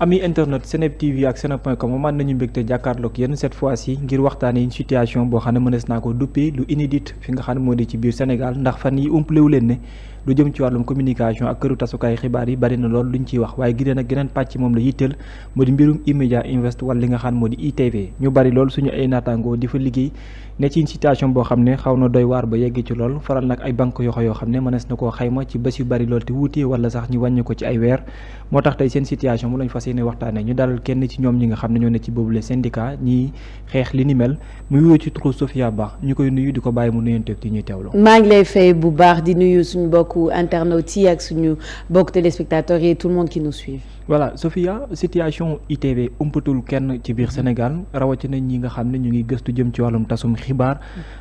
ami internet Seneb TV ak seneb.com man nañu mbégte jàkkaarloog yéen cette fois-ci ngir waxtaanee une situation boo xam ne mënees naa ko duppee lu inédite fi nga xam ne moo di ci biir Sénégal ndax fan yi umpalewu leen ne lu jëm ci wàllum communication ak këru tasukaay xibaar yi bari na lool luñ ciy wax waaye gi nag geneen pàcc moom la yitteel moo di mbirum E-Media Invest wala li nga xam moo di ITV ñu bari lool suñu ay naataangoo di fa liggéey ne ci une situation boo xam ne xaw na doy waar ba yegg ci lool faral nag ay banque yoo xam ne mënees na koo xayma ci bés yu bari lool te wuute wala sax ñu wàññi ko ci ay weer moo tax tey seen situation mu lañ fas yéene waxtaanee ñu dalal kenn ci ñoom ñi nga xam ne ñoo ne ci boobule syndicat ñiy xeex li ni mel muy wuyoo ci turu Sophia Ba ñu koy nuyu di ko bàyyi mu nuyanteeg ci ñuy teewlu. maa ngi lay fay bu baax di nuyu suñu bokku internautes yi ak suñu bokk téléspectateurs yi tout le monde qui nous suit. voilà Sophia situation ITV umpatul kenn ci biir Sénégal rawatina ñi nga xam ne ñu ngi gëstu jëm ci wàllum tasum xibaar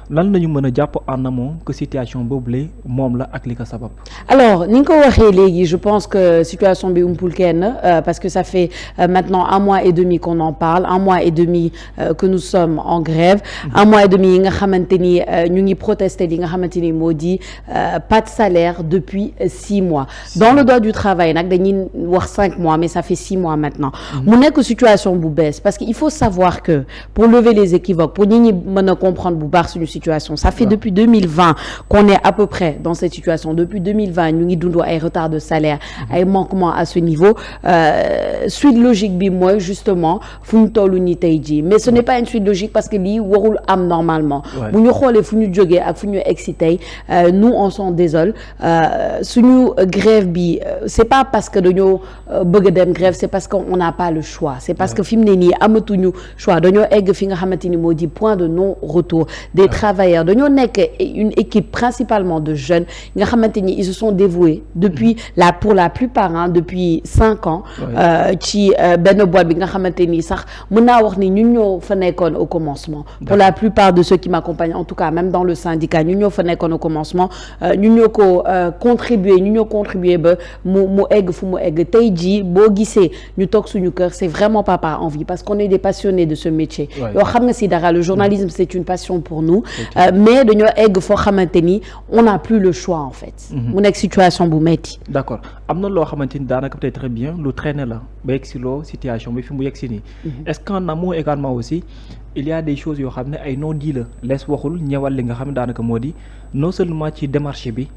lan lañu mën a jàpp en amont que situation boobule moom la ak li ko sabab. alors ni nga ko waxee léegi je pense que situation bi umpul kenn parce que ça fait maintenant 1 mois et demi qu'on en parle 1 mois et demi que nous sommes en grève 1 mois et demi yi nga xamante ni ñu ngi protester li nga xamante ni moo di pas de salaire depuis 6 mois dans le droit du travail nag dañuy wax 5 mois mais ça fait 6 mois maintenant mu nekk situation bu bees parce que il faut savoir que pour lever les équivoques pour nit ñi mën a comprendre bu baax suñu situation ça fait depuis 2020 qu'on est à peu près dans cette situation depuis 2020 ñu ngi dund ay retard de salaire ay manquements à ce niveau suite logique bi mooy justement fu ñu toll ni tey jii mais ce n'est pas une suite logique parce que lii warul am normalement bu ñu xoolee fu ñu jógee ak fu ñu egsi tey nous on s'en désole suñu grève bi c'est pas parce que dañoo bëgg dem grève c'est parce qu'on n'a pas le choix c'est parce que fi mu ne nii amatuñu choix dañoo egg fi nga xamante ni moo di point de non retour des travailleurs dañoo nekk une équipe principalement de jeunes nga xamante ni ils se sont dévoués depuis pour la plupart depuis 5 ans ci benn boîte bi nga xamante ni sax mën naa wax ni ñun ñoo fa nekkoon au commencement pour la plupart de ceux qui m'accompagnent en tout cas même dans le syndicat ñun ñoo fa nekkoon au commencement ñun ñoo ko contribuer ba mu egg fu mu egg tey jii boo gisee ñu toog suñu kër c'est vraiment pas par envie parce qu'on est des passionnés de ce métier yoo xam nga si dara le journalisme c'est une passion pour nous mais dañoo egg foo xamante ni on n'a plus le choix en fait mu nekk situation bu metti d'accord am na loo xamante ni daanaka peut-être très bien lu traîner la ba yegg si loo situation bi fi mu yegg si nii est-ce qu'en amont également aussi il y a des choses yoo xam ne ay non-dits la lees waxul ñëwal li nga xam ne daanaka moo di non seulement ci démarche bi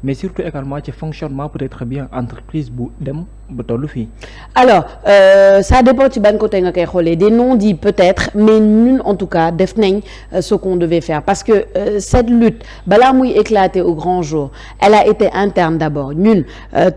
mais surtout également ci fonctionnement peut-être bien entreprise bu dem ba tollu fii. alors ça dépend ci ban côté nga koy xoolee des non-dits peut-être mais ñun en tout cas def nañ ce qu'on devait faire parce que cette lutte balaa muy éclater au grand jour elle a été interne d'abord ñun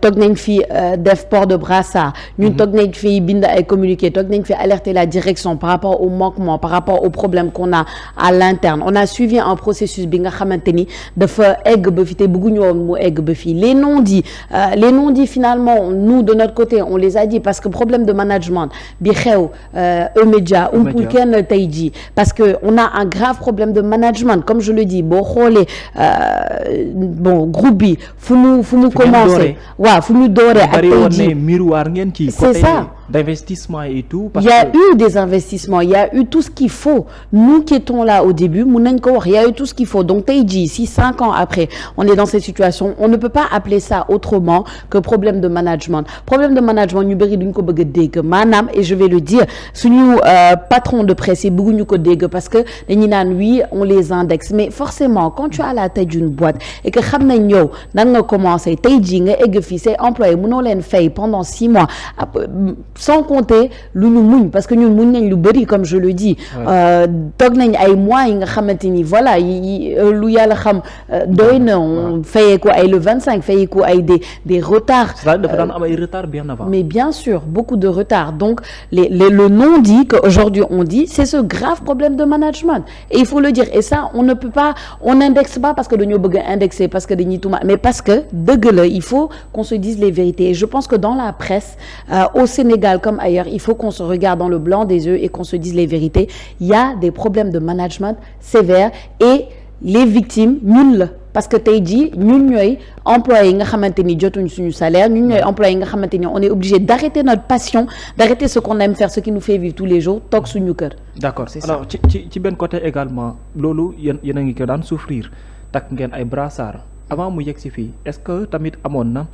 toog nañ fi def port de brassard ñun toog nañ fi bind ay communiqué toog nañ fi alerter la direction par rapport aux manquements par rapport aux problèmes qu'on a à l'interne on a suivi un processus bi nga xamante ni dafa egg ba fi te bëgguñu woon mu egg ba fii les non-dits finalement nous de notre côté on les a dit parce que problème de management bi xew E-Media umpul kenn tey jii parce que on a un grave problème de management comme je le dis boo xoolee groupe bi fu mu commencé waaw fu ñu dooree ak tey jii miroir ngeen ci c'est ça d'investissement et tout il y a eu des investissements il y a eu tout ce qu'il faut nous qui étions là au début mun nañ ko wax il y a eu tout ce qu'il faut donc tey jii si 5 ans après on est dans cette situation on ne peut pas appeler ça autrement que problème de management ñu bëri duñ ko bëgg a dégg maanaam et je vais le dire suñu patron de presse yi bëgguñu ko dégg parce que dañuy naan oui on les indexe mais forcément quand tu as la tête d'une boîte et que xam nañ yow nan nga commencé tey jii nga egg fii say employés mënoo leen fay pendant 6 mois sans compter lu ñu muñ parce que ñun muñ nañ lu bëri comme je le dis toog nañ ay mois yi nga xamante ni voilà lu yàlla xam doy na fayee ko ay le 25 fayee ko ay des retards dafa daan am ay retard bien avant mais bien sûr beaucoup de retard donc le non-dit qu'aujourd'hui on dit c'est ce grave problème de management et il faut le dire et ça on n'indexe pas parce que dañoo bëgg a indexer parce que dañuy tuuma mais parce que dëgg la il faut qu'on se dise les vérités et je pense que dans la presse au Sénégal comme ailleurs il faut qu'on se regarde dans le blanc des yeux et qu'on se dise les vérités il y a des problèmes de management sévères et les victimes ñun la parce que tey jii ñun ñooy employés yi nga xamante ni jotuñ suñu salaire ñun ñooy employés yi nga xamante ni on est obligé d'arrêter notre passion d'arrêter ce qu'on aime faire ce qui nous fait vivre tous les jours toog suñu kër. d'accord alors ci benn côté également loolu yéen a ngi ko daan souffrir takk ngeen ay brassard avant mu yegg si fii est-ce que tamit amoon na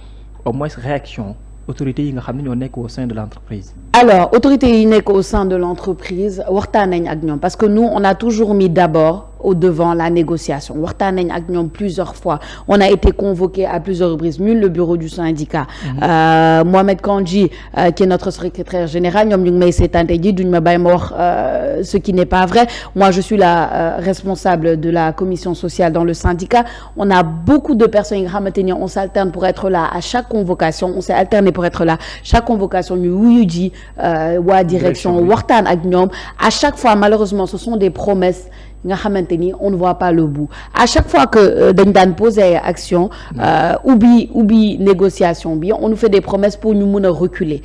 au moins réaction autorités yi nga xam ne ñoo nekk au sein de l'entreprise. Alors autorités yi nekk au sein de l'entreprise waxtaan nañ ak ñoom parce que nous on a toujours mis d'abord au devant la négociation waxtaan nañ ak ñoom plusieurs fois on a été convoqué à plusieurs reprises ñun le bureau du syndicat Mohamed Kandji qui est notre secrétaire général ñoom ñu ngi may seetaante ji duñ ma bàyyi ma wax ce qui n'est pas vrai. Moi je suis la responsable de la commission sociale dans le syndicat. On a beaucoup de personnes yi nga xamante ni on s'alterne pour être là à chaque convocation, on s'est alterné pour être là chaque convocation ñu wuyu ji waa direction waxtaan ak ñoom. À chaque fois malheureusement ce sont des promesses nga xamante ni on ne voit pas le bout. À chaque fois que dañ daan poser action ubbi négociation bi on nous fait des promesses pour ñu mën a reculer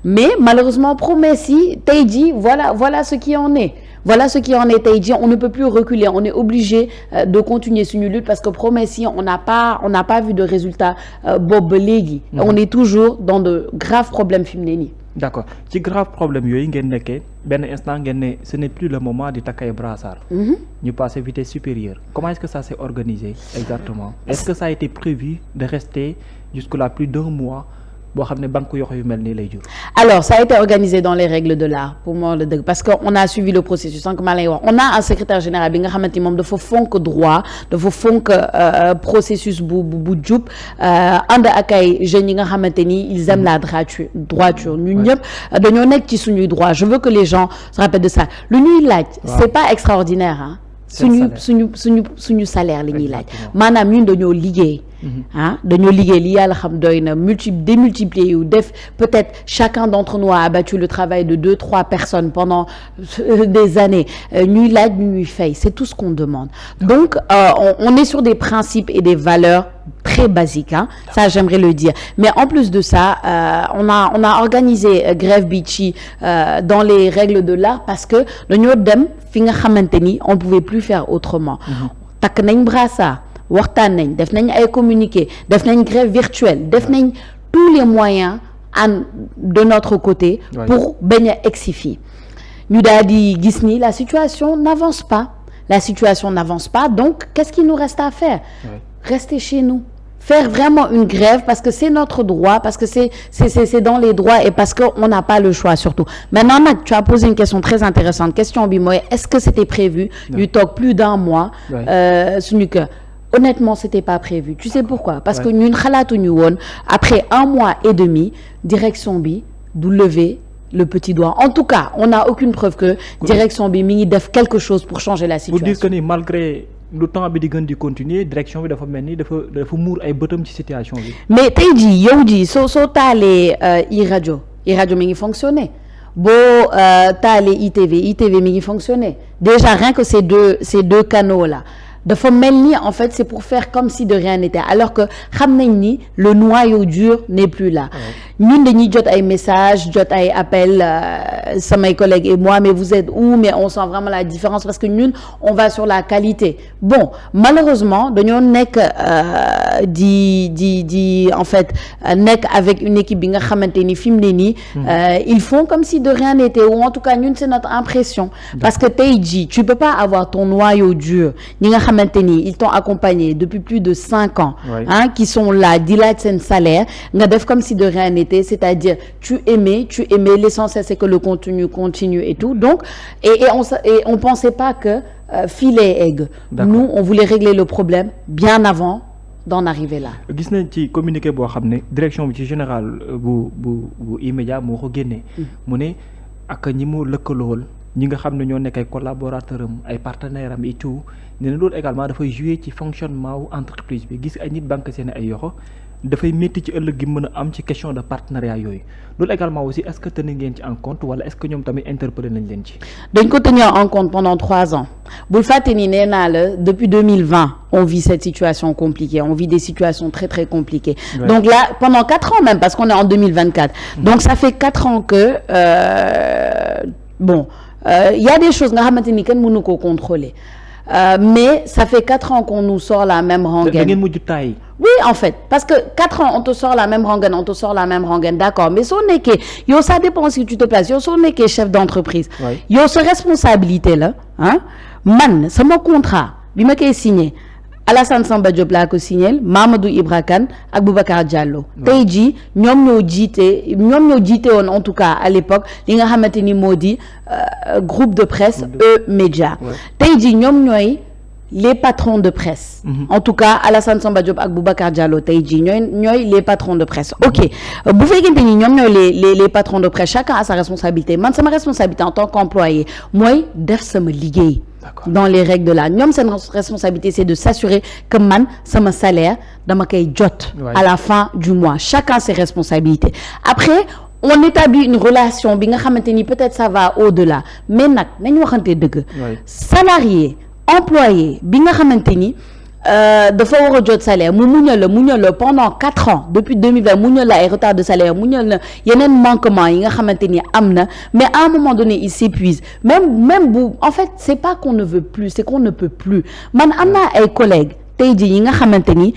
mais malheureusement promesses yi tey jii voilà ce qui en est. Voilà ce qui en est tey jii on ne peut plus reculer on est obligé de continuer suñu lutte parce que promesses yi on n'a pas vu de résultat boobu ba léegi. On est toujours dans de graves problèmes fi mu ne nii. D'accord ci grave problème yooyu ngeen nekkee benn instant ngeen ne ce n'est plus le moment di takk ay brassard. ñu passer vitesse supérieure. Comment est-ce que ça s'est organisé exactement? Est-ce que ça a été prévu de rester jusque-là plus d'un mois boo xam ne banque yoxo yu mel nii lay jur? Alors ça a été organisé dans les règles de l'art pour moi le dëgg parce que on a suivi le processus sànq maa lay wax on a un secrétaire général bi nga xamante ni moom dafa fonk droit dafa fonk processus bu jub ànd ak ay jeunes yi nga xamante ni ils aiment la droiture ñun ñëpp dañoo nekk ci suñuy droit. Je veux que les gens se rappellent de ça. Lu ñuy laaj c'est pas extraordinaire hein. suñu salaire la ñuy laaj maanaam ñun dañoo liggéey dañoo liggéey li yàlla xam doy na démultiplier yu def peut-être chacun d'entre nous a abattu le travail de 2-3 personnes pendant des années ñuy laaj ñuy fay c'est tout ce qu'on demande. Donc on est sur des principes et des valeurs très basiques ça j'aimerais le dire mais en plus de ça on a organisé grève bi ci dans les règles de l'art parce que dañoo dem fi nga xamante ni on pouvait plus faire autrement. takk nañ brassard waxtaan nañ def nañ ay communiqué def nañ grève virtuelle def nañ tous les moyens de notre côté pour bañ a egsi fii ñu daal di gis ni la situation n'avance pas donc qu'est-ce qu'il nous reste à faire? Rester chez nous, faire vraiment une grève parce que c'est notre droit, parce que c'est dans les droits et parce qu'on n'a pas le choix surtout. Maintenant nag tu as posé une question très intéressante. Question bi mooy est-ce que c'était prévu ñu toog plus d'un mois suñu kër? Honnêtement c'était pas prévu. Tu sais pourquoi? Parce que ñun xalaatuñu woon après 1 mois et demi direction bi du lever le petit doigt. En tout cas on n'a aucune preuve que direction bi mi ngi def quelque chose pour changer la situation. Vous dites que ni malgré lu temps bi di gën di continuer direction bi dafa mel ni dafa muur ay bëtam ci situation bi. Mais tey jii yow jii soo taalee iRadio mi ngi fonctionner boo taalee ITV mi ngi fonctionner déjà rien que ces deux canaux là dafa mel ni en fait c'est pour faire comme si de rien n'était alors que xam nañ ni le noyau dur n'est plus là. ñun dañuy jot ay messages jot ay appels samay collègues et moi mais vous êtes où? Mais on sent vraiment la différence parce que ñun on va sur la qualité. Bon malheureusement dañoo nekk di en fait nekk avec une équipe bi nga xamante ni fi mu ne nii ils font comme si de rien n'était ou en tout cas ñun c'est notre impression. Parce que tey jii tu peux pas avoir ton noyau dur ñi nga xamante ni ils t'ont accompagné depuis plus de 5 ans qui sont là di laaj seen salaire nga def comme si de rien n'était. C'est-à-dire tu aimais l'essentiel c'est que le contenu continue et tout donc et on pensait pas que filet egg. Nous on voulait régler le problème bien avant d'en arriver là. Gis nañ ci communiqué boo xam ne direction bi ci général bu E-Media moo ko génnee mu ne ak ñi mu lëkkalool ñi nga xam ne ñoo nekk ay collaborateurs am ay partenaires am et tout ne loolu également dafay jouer ci fonctionnement wu entreprise bi gis ay nit banque seen ay yoxo dafay métti ci ëllëg gi mën a am ci question de partenariat yooyu loolu également aussi est-ce que tenir ngeen ci en compte wala est-ce que ñoom tamit interpellé nañ leen ci. dañ ko tenir en compte pendant 3 ans bul fàtte ni nee naa la depuis 2020 on vit cette situation compliquée on vit des situations très très compliquées. Donc là pendant 4 ans même parce qu'on est en 2024. Donc ça fait 4 ans que y a des choses nga xamante ni kenn mënu ko contrôler. Mais ça fait 4 ans qu'on nous sort la même rengaine. Oui, en fait, parce que 4 ans, on te sort la même rengaine, d'accord. Mais soo nekkee yow ça dépend si tu te places yow soo nekkee chef d'entreprise. yow sa responsabilité la man sama contrat bi ma koy signé Alassane Samba Diop laa ko signal Mamadou Ibra Kane ak Boubacar Diallo tey jii ñoom ñoo jiite woon en tout cas à l'époque li nga xamante ni moo di groupe de presse E-Média tey jii ñoom ñooy les patrons de presse en tout cas Alassane Samba Diop ak Boubacar Diallo tey jii ñooy les patrons de presse ok bu fekkente ni ñoom ñooy les patrons de presse chacun a sa responsabilité man sama responsabilité en tant qu'employé mooy def sama liggéey dans les règles de l'art ñoom seen responsabilité c'est de s'assurer que man sama salaire dama koy jot à la fin du mois chacun ses responsabilités après on établit une relation bi nga xamante ni peut-être ça va au-delà mais nag nañu waxante dëgg salarié employé bi nga xamante ni dafa war a jot salaire mu muñal la pendant 4 ans depuis 2020 muñal la ay retard de salaire muñal na yeneen manquement yi nga xamante ni am na mais à un moment donné il s'épuise même bu en fait c'est pas qu'on ne veut plus c'est qu'on ne peut plus man am naa ay collègues tey jii yi nga xamante ni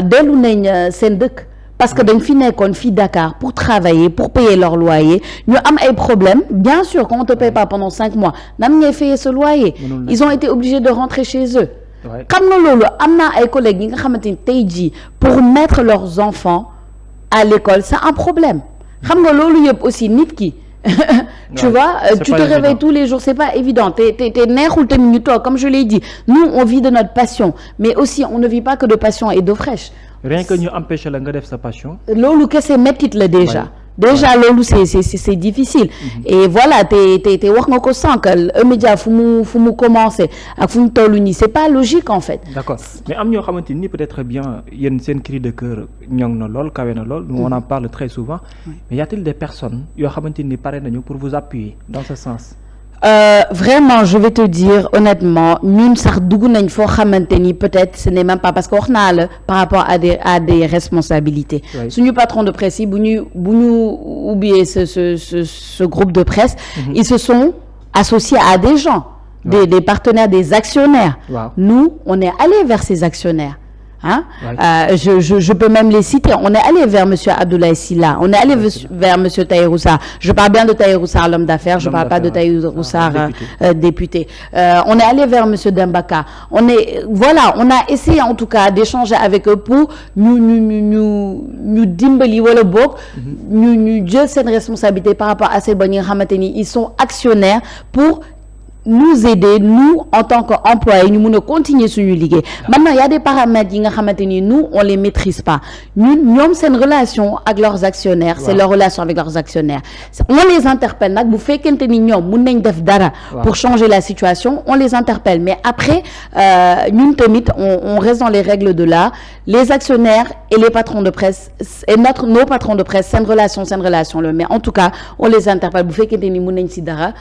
dellu nañ seen dëkk parce que dañ fi nekkoon fii Dakar pour travailler pour payer leur loyer ñu am ay problèmes bien sûr quand on te paye pas pendant 5 mois nan ngay payer ce loyer ils ont été obligés de rentrer chez eux xam nga loolu am naa ay collègues yi nga xamante ni tey jii pour mettre leurs enfants à l'école c'est un problème xam nga loolu yëpp aussi nit ki tu vois tu te réveilles tous les jours c'est pas évident te neexul tamit ñu toog comme je l'ai dit nous on vit de notre passion mais aussi on ne vit pas que de passion et d'eau fraîche rien que ñu empêcher la nga def sa passion loolu kese métit la déjà loolu c'est difficile et voilà te wax nga ko sànq E-Média fu mu commencé ak fu mu toll nii c'est pas logique en fait d'accord mais am ñoo xamante ni peut-être bien yéen seen cri de cœur ñoŋ na lool kawe na lool nous on en parle très souvent mais y a-t-il des personnes yoo xamante ni pare nañu pour vous appuyer dans ce sens vraiment je vais te dire honnêtement ñun sax dugg nañ foo xamante ni peut-être ce n'est même pas parce que wax naa la par rapport à des responsabilités suñu patron de presse yi bu ñu oublier ce groupe de presse ils se sont associés à des gens des partenaires des actionnaires nous on est allé vers ces actionnaires je peux même les citer on est allé vers monsieur Abdoulaye Sylla on est allé vers monsieur Tahirou Sarr je parle bien de Tahirou Sarr l'homme d'affaires je parle pas de Tahirou Sarr député on est allé vers monsieur Dembaka on a essayé en tout cas d'échanger avec eux pour ñu dimbali wala boog ñu jël seen responsabilité par rapport à ces bons yi nga xamante ni ils sont actionnaires pour nous aider nous en tant qu'employés ñu mun a continuer suñu liggéey maintenant il y a des paramètres yi nga xamante ni nous on les maîtrise pas ñoom seen relation ak leurs actionnaires c'est leur relation avec leurs actionnaires on les interpelle nag bu fekkente ni ñoom mun nañ def dara pour changer la situation on les interpelle mais après ñun tamit on reste dans les règles de l'art les actionnaires et les patrons de presse et nos patrons de presse seen relation la mais en tout cas on les interpelle bu fekkente ni mun nañ ci dara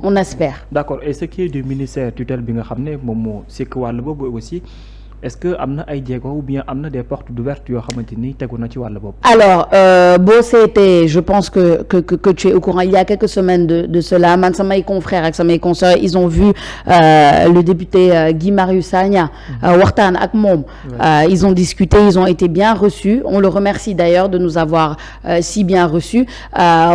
on espère. D'accord et ce qui est du ministère tutelle bi nga xam ne moom moo sekk wàll boobu aussi est-ce que am na ay jéego ou bien am na des portes ouvertes yoo xamante ni tegu na ci wàll boobu. alors boo seetee je pense que tu es au courant il y a quelques semaines de cela man samay confrères ak samay consoeurs ils ont vu le député Guy Marius Sagna waxtaan ak moom ils ont discuté ils ont été bien reçus on le remercie d'ailleurs de nous avoir si bien reçus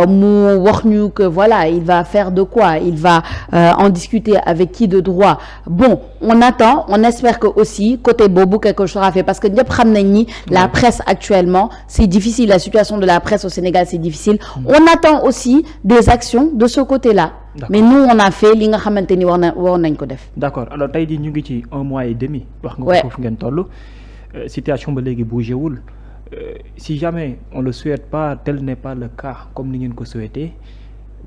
mu wax ñu que voilà il va faire de quoi il va en discuter avec qui de droit bon on attend on espère que aussi côté boobu quelque chose sera fait parce que ñëpp xam nañ ni la presse actuellement c'est difficile la situation de la presse au Sénégal c'est difficile on attend aussi des actions de ce côté-là mais nous on a fait li nga xamante ni war nañ ko def d'accord alors tey jii ñu ngi ci 1 mois et demi wax nga ko foofu ngeen toll situation ba léegi bougé wul si jamais on le souhaite pas tel n'est pas le cas comme ni ngeen ko souhaité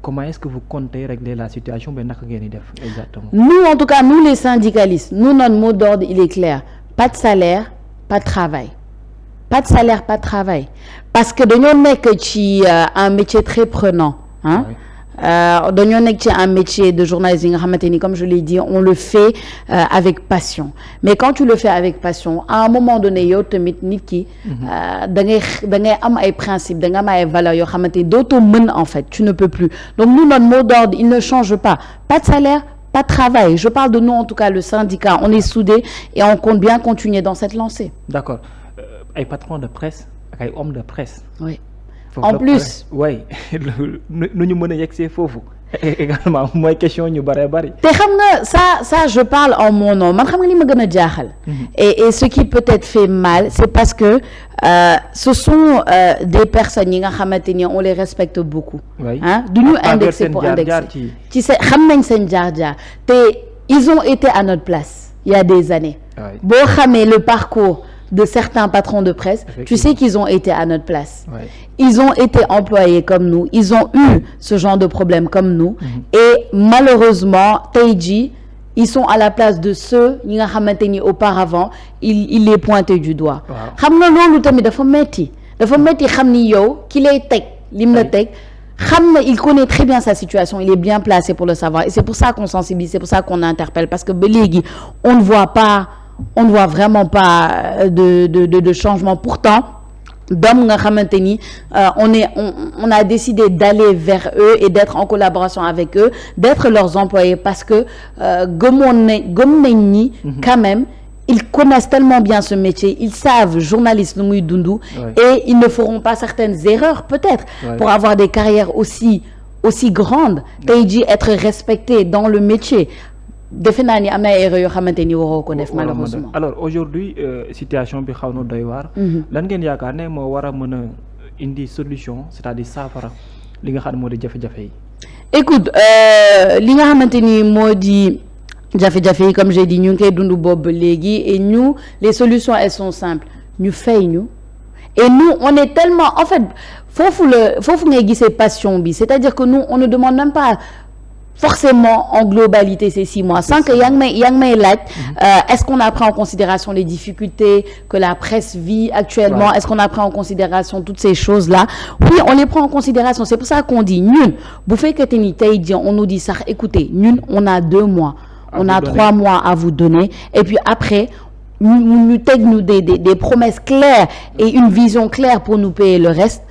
comment est-ce que vous comptez régler la situation ba naka ngeen di def exactement nous en tout cas nous les syndicalistes nous notre mot d'ordre il est clair pas de salaire pas de travail pas de salaire pas de travail parce que dañoo nekk ci un métier très prenant dañoo nekk ci un métier de journaliste yi nga xamante ni comme je l'ai dit on le fait avec passion mais quand tu le fais avec passion à un moment donné yow tamit nit ki da ngay am ay principes da nga am ay valeurs yoo xamante ni dootoo mën en fait tu ne peux plus donc nous notre mot d'ordre il ne change pas de salaire pas de travail je parle de nous en tout cas le syndicat on est soudés et on compte bien continuer dans cette lancée. D'accord ay patrons de presse ak ay hommes de presse. oui en plus oui nu ñu mën a yegsee foofu. également mooy question ñu bari. te xam nga ça je parle en mon nom man xam nga li ma gën a jaaxal. et ce qui peut-être fait mal c'est parce que ce sont des personnes yi nga xamante ni on les respecte beaucoup. ah du ñu indexé pour indexer ci seen xam nañ seen jaar-jaar te ils ont été à notre place il y a des années. boo xamee le parcours de certains patrons de presse, tu sais qu'ils ont été à notre place. Ouais. Ils ont été employés comme nous, ils ont eu ce genre de problème comme nous. Et malheureusement, tey jii, ils sont à la place de ceux ñi nga xamante ni auparavant il les pointaient du doigt. xam nga loolu tamit dafa metti xam ni yow ki lay teg lim la teg xam na il connaît très bien sa situation, il est bien placé pour le savoir et c'est pour ça qu'on sensibilise, c'est pour ça qu'on interpelle parce que ba léegi on ne voit vraiment pas de changement. Pourtant d'hommes nga xamante ni on a décidé d'aller vers eux et d'être en collaboration avec eux, d'être leurs employés parce que gëm nañ ni quand même ils connaissent tellement bien ce métier, ils savent journaliste lu muy dundu et ils ne feront pas certaines erreurs peut-être pour avoir des carrières aussi grandes, tey jii être respecté dans le métier. defe naa ni am na ay erreurs yoo xamante ni waroo ko def malheureusement. Alors aujourd'hui situation bi xaw na doy waar. lan ngeen yaakaar ne moo war a mën a indi solution c'est-à-dire saafara li nga xam ne moo di jafe-jafe yi. écoute li nga xamante ni moo di jafe-jafe yi comme j'ai dit ñu ngi koy dund boobu ba léegi et nous les solutions elles sont simples ñu fay ñu et nous on est tellement en fait foofu ngay gisee passion bi c'est-à-dire que nous on ne demande même pas forcément en globalité ces 6 mois sans que yaa ngi may laaj est-ce qu'on a pris en considération les difficultés que la presse vit actuellement, est-ce qu'on a pris en considération toutes ces choses-là? Oui, on les prend en considération, c'est pour ça qu'on dit ñun bu fekkee ni tey jii on nous dit sax écoutez ñun on a 2 mois on a 3 mois à vous donner et puis après ñu teg ñu des promesses claires et une vision claire pour nous payer le reste.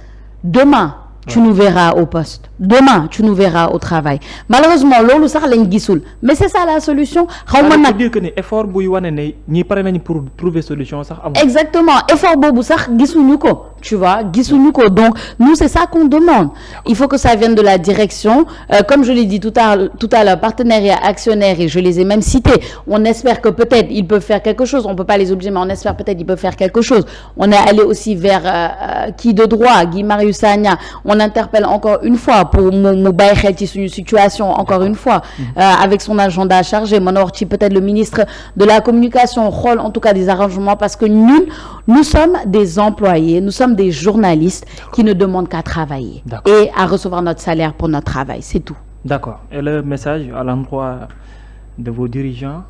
Demain tu nous verras au poste, demain tu nous verras au travail. Malheureusement loolu sax lañ gisul mais c'est ça la solution. xaw ma nag dire que ni effort buy wane ne ñi pare nañ pour trouver solution sax amul. Exactement, effort boobu sax gisuñu ko, tu vois, gisuñu ko. Donc nous c'est ça qu'on demande. Il faut que ça vienne de la direction, comme je l'ai dit tout à l'heure, partenariat, actionnaires, et je les ai même cités. On espère que peut-être ils peuvent faire quelque chose, on peut pas les obliger mais on espère peut-être ils peuvent faire quelque chose. On est allé aussi vers qui de droit, Guy Marius Sagna. On interpelle encore une fois pour mu bàyyi xel ci suñu situation encore une fois avec son agenda chargé mën a wax ci peut-être le ministre de la communication xool en tout cas des arrangements parce que nous sommes des employés, nous sommes des journalistes qui ne demandent qu'à travailler et à recevoir notre salaire pour notre travail, c'est tout. D'accord. Et le message à l'endroit de vos dirigeants?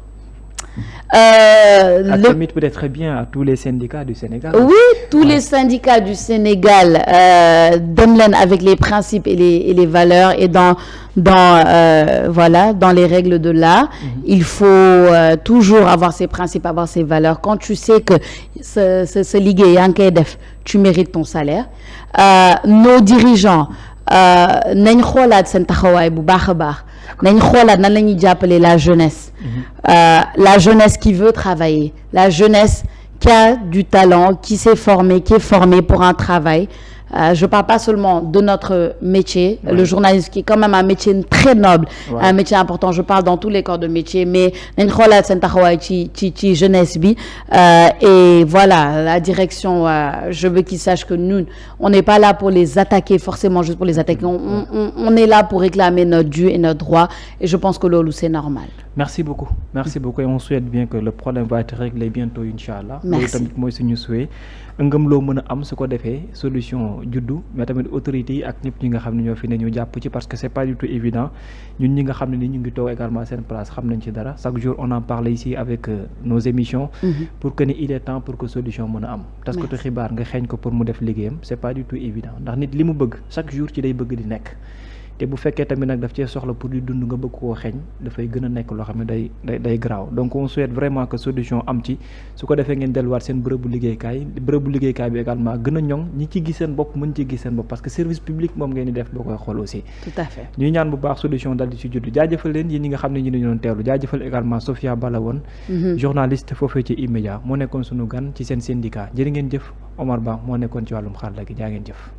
Tamit peut-être bien à tous les syndicats du Sénégal. Oui, tous les syndicats du Sénégal dem leen avec les principes et les valeurs et dans les règles de l'art. Il faut toujours avoir ses principes, avoir ses valeurs. Quand tu sais que ce liggéey yaa ngi koy def, tu mérites ton salaire. Nos dirigeants nañ xoolaat seen taxawaay bu baax a baax. nañ xoolaat nan la ñuy jàppale la jeunesse. La jeunesse qui veut travailler, la jeunesse qui a du talent, qui s'est formée, qui est formée pour un travail. Je parle pas seulement de notre métier, le journalisme qui est quand même un métier très noble, un métier important. Je parle dans tous les corps de métier, mais nañ xoolaat seen taxawaay ci jeunesse bi et voilà la direction. Je veux qu'ils sachent que nous on n'est pas là pour les attaquer forcément juste pour les attaquer. On est là pour réclamer notre dû et notre droit et je pense que loolu c'est normal. Merci beaucoup et on souhaite bien que le problème va être réglé bientôt inchallah. Merci. Loolu tamit mooy suñu souhait ngëm loo mën a am su ko defee solution juddu mais tamit autorités yi ak ñëpp ñi nga xam ne ñoo fi ne ñu jàpp ci parce que c'est pas du tout évident ñun ñi nga xam ne ni ñu ngi toog également seen place xam nañ ci dara chaque jour on en parle ici avec nos émissions pour que ni il est temps pour que solution mën a am taskatu xibaar nga xeeñ ko pour mu def liggéeyam c'est pas du tout évident ndax nit li mu bëgg chaque jour ci day bëgg di nekk te bu fekkee tamit nag daf cee soxla pour di dund nga bëgg koo xeeñ dafay gën a nekk loo xam ne day graaw donc on souhaite vraiment que solution am ci su ko defee ngeen delluwaat seen bërëbu liggéeykaay bi également gën a ñoŋ ñi ci gis seen bopp mën ci gis seen bopp parce que service public moom ngeen di def boo koy xool aussi. Tout à fait. ñuy ñaan bu baax solution dal di ci juddu jaajëfal leen yéen ñi nga xam ne ñu doon teewlu jaajëfal également Sophia Balawoon journaliste foofee ci E-Media moo nekkoon sunu gan ci seen syndicat jërë ngeen jëf Omar Ba moo nekkoon ci wàllum xarala gi jaa ngeen jëf.